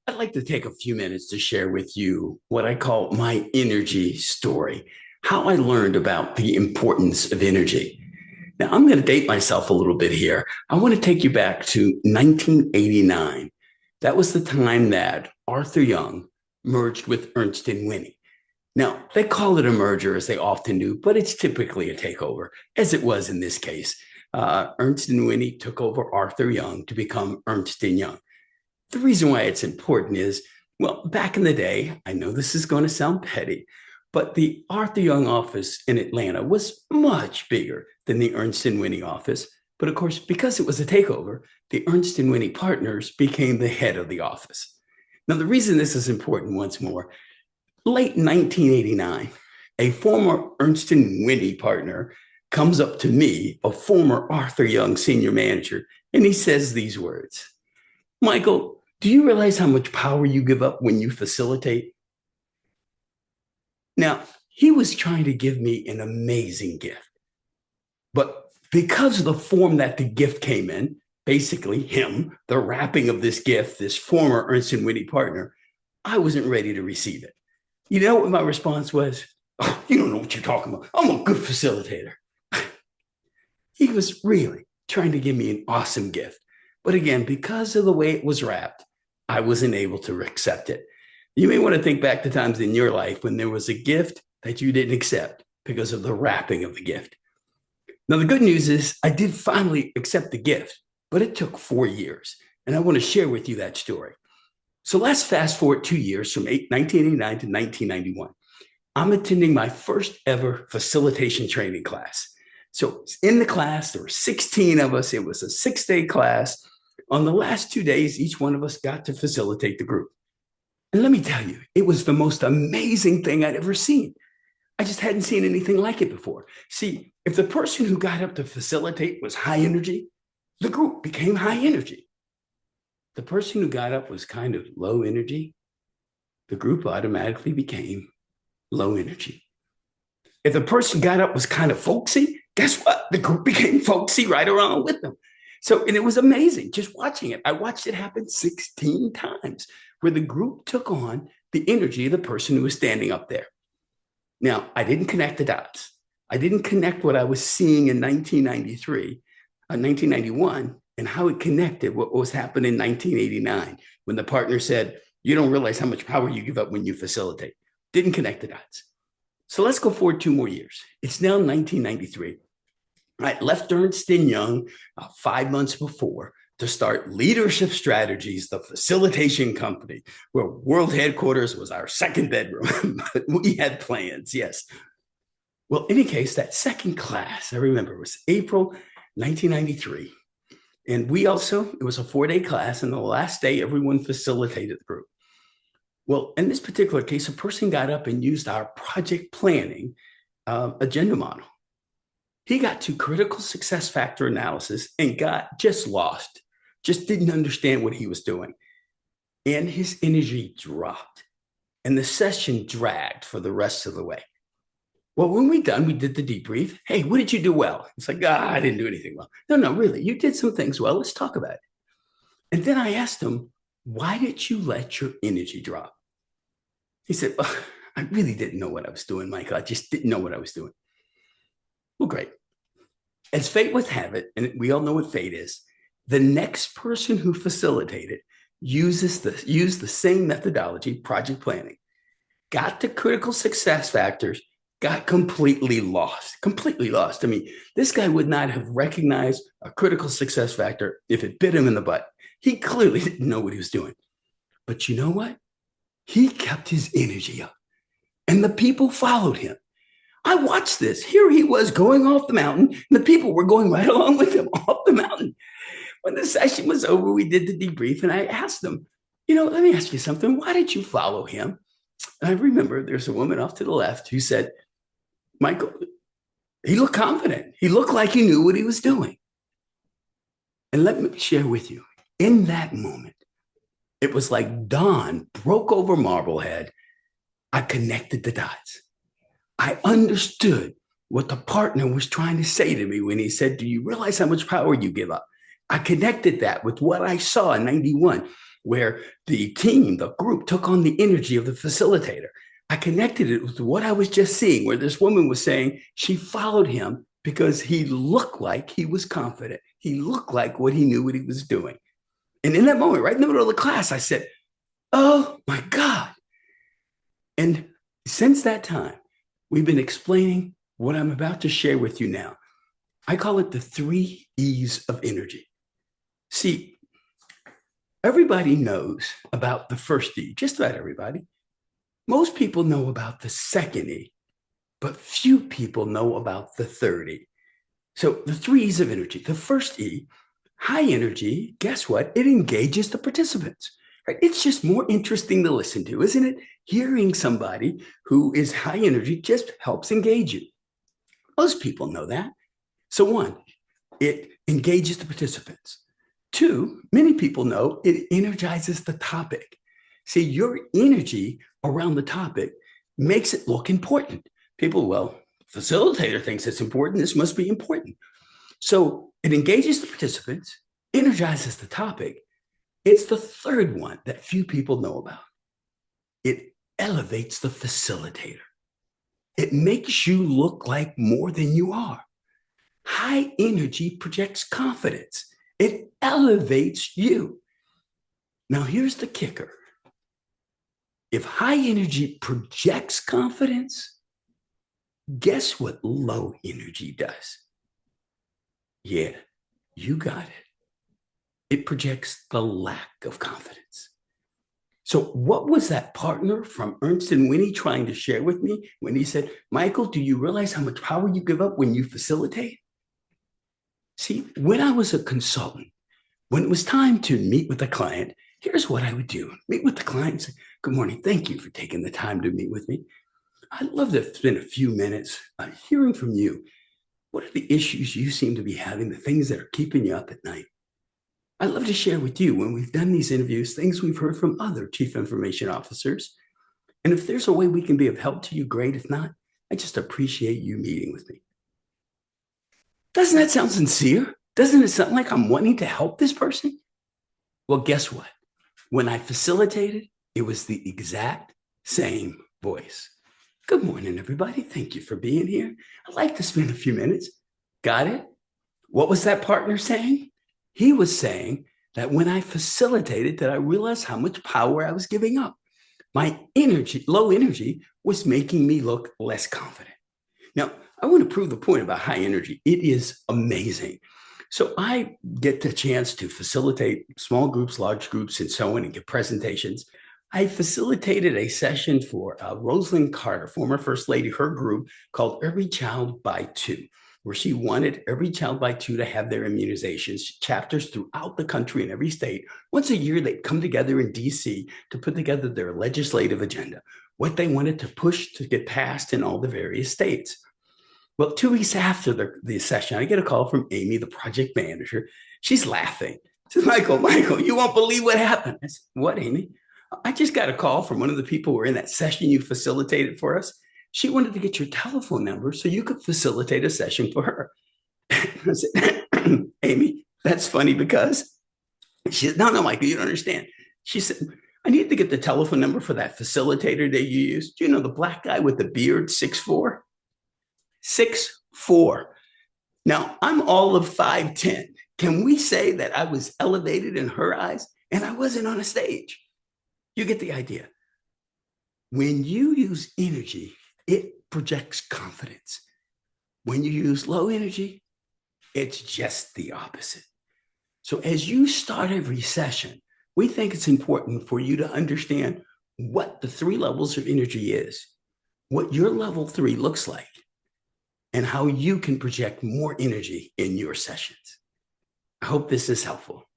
I'd like to take a few minutes to share with you what I call my energy story, how I learned about the importance of energy. Now, I'm going to date myself a little bit here. I want to take you back to 1989. That was the time that Arthur Young merged with Ernst and Winnie. Now, they call it a merger as they often do, but it's typically a takeover, as it was in this case. Ernst and Winnie took over Arthur Young to become Ernst and Young. The reason why it's important is, well, back in the day, I know this is going to sound petty, but the Arthur Young office in Atlanta was much bigger than the Ernst and Winnie office. But of course, because it was a takeover, the Ernst and Winnie partners became the head of the office. Now, the reason this is important once more, late 1989, a former Ernst and Winnie partner comes up to me, a former Arthur Young senior manager, and he says these words: Michael, do you realize how much power you give up when you facilitate? Now, he was trying to give me an amazing gift. But because of the form that the gift came in, basically him, the wrapping of this gift, this former Ernst and Whitney partner, I wasn't ready to receive it. You know what my response was? Oh, you don't know what you're talking about. I'm a good facilitator. He was really trying to give me an awesome gift. But again, because of the way it was wrapped, I wasn't able to accept it. You may want to think back to times in your life when there was a gift that you didn't accept because of the wrapping of the gift. Now, the good news is I did finally accept the gift, but it took 4 years. And I want to share with you that story. So let's fast forward 2 years from 1989 to 1991. I'm attending my first ever facilitation training class. So in the class, there were 16 of us. It was a 6-day class. On the last 2 days, each one of us got to facilitate the group. And let me tell you, it was the most amazing thing I'd ever seen. I just hadn't seen anything like it before. See, if the person who got up to facilitate was high energy, the group became high energy. The person who got up was kind of low energy, the group automatically became low energy. If the person got up was kind of folksy, guess what? The group became folksy right along with them. So, and it was amazing just watching it. I watched it happen 16 times where the group took on the energy of the person who was standing up there. Now, I didn't connect the dots. I didn't connect what I was seeing in 1993, 1991, and how it connected what was happening in 1989 when the partner said, you don't realize how much power you give up when you facilitate. Didn't connect the dots. So let's go forward 2 more years. It's now 1993. I left Ernst Young 5 months before to start Leadership Strategies, the facilitation company, where world headquarters was our second bedroom. We had plans, yes. Well, in any case, that second class, I remember, it was April 1993. And we also, it was a 4-day class, and the last day, everyone facilitated the group. Well, in this particular case, a person got up and used our project planning agenda model. He got to critical success factor analysis and got just lost, just didn't understand what he was doing. And his energy dropped. And the session dragged for the rest of the way. Well, when we done, we did the debrief. Hey, what did you do well? It's like, I didn't do anything well. No, really, you did some things well. Let's talk about it. And then I asked him, why did you let your energy drop? He said, well, I really didn't know what I was doing, Michael. I just didn't know what I was doing. Well, great. As fate would have it, and we all know what fate is, the next person who facilitated used the same methodology, project planning, got to critical success factors, got completely lost. I mean, this guy would not have recognized a critical success factor if it bit him in the butt. He clearly didn't know what he was doing. But you know what? He kept his energy up, and the people followed him. I watched this. Here he was going off the mountain, and the people were going right along with him off the mountain. When the session was over, we did the debrief, and I asked them, let me ask you something. Why did you follow him? And I remember there's a woman off to the left who said, Michael, he looked confident. He looked like he knew what he was doing. And let me share with you, in that moment, it was like dawn broke over Marblehead. I connected the dots. I understood what the partner was trying to say to me when he said, do you realize how much power you give up? I connected that with what I saw in 91. where the team, the group took on the energy of the facilitator. I connected it with what I was just seeing, where this woman was saying she followed him because he looked like he was confident. He looked like what he knew what he was doing. And in that moment, right in the middle of the class, I said, oh my God. And since that time, we've been explaining what I'm about to share with you now. I call it the 3 E's of energy. See, everybody knows about the first E, just about everybody. Most people know about the second E, but few people know about the third E. So the 3 E's of energy. The first E, high energy, guess what? It engages the participants. Right? It's just more interesting to listen to, isn't it? Hearing somebody who is high energy just helps engage you. Most people know that. So 1, it engages the participants. 2, many people know it energizes the topic. See, your energy around the topic makes it look important. People, well, facilitator thinks it's important. This must be important. So it engages the participants, energizes the topic. It's the third one that few people know about. It elevates the facilitator. It makes you look like more than you are. High energy projects confidence. It elevates you. Now, here's the kicker. If high energy projects confidence, guess what low energy does? Yeah, you got it. It projects the lack of confidence. So what was that partner from Ernst and Winnie trying to share with me when he said, Michael, do you realize how much power you give up when you facilitate? See, when I was a consultant, when it was time to meet with a client, here's what I would do. Meet with the client and say, good morning. Thank you for taking the time to meet with me. I'd love to spend a few minutes hearing from you. What are the issues you seem to be having, the things that are keeping you up at night? I'd love to share with you, when we've done these interviews, things we've heard from other chief information officers. And if there's a way we can be of help to you, great. If not, I just appreciate you meeting with me. Doesn't that sound sincere? Doesn't it sound like I'm wanting to help this person? Well, guess what? When I facilitated, it was the exact same voice. Good morning, everybody. Thank you for being here. I'd like to spend a few minutes. Got it? What was that partner saying? He was saying that when I facilitated, that I realized how much power I was giving up. My energy, low energy, was making me look less confident. Now, I want to prove the point about high energy. It is amazing. So I get the chance to facilitate small groups, large groups, and so on, and give presentations. I facilitated a session for Rosalind Carter, former First Lady, her group called Every Child by Two, where she wanted every child by two to have their immunizations, chapters throughout the country in every state. Once a year, they'd come together in DC to put together their legislative agenda, what they wanted to push to get passed in all the various states. Well, 2 weeks after the session, I get a call from Amy, the project manager. She's laughing. She says, Michael, you won't believe what happened. I said, what, Amy? I just got a call from one of the people who were in that session you facilitated for us. She wanted to get your telephone number so you could facilitate a session for her. I said, Amy, that's funny because she said, no, Michael, you don't understand. She said, I need to get the telephone number for that facilitator that you used. Do you know the black guy with the beard, 6'4"? 6'4". Now, I'm all of 5'10". Can we say that I was elevated in her eyes and I wasn't on a stage? You get the idea. When you use energy, it projects confidence. When you use low energy, it's just the opposite. So as you start every session, we think it's important for you to understand what the 3 levels of energy is, what your level 3 looks like, and how you can project more energy in your sessions. I hope this is helpful.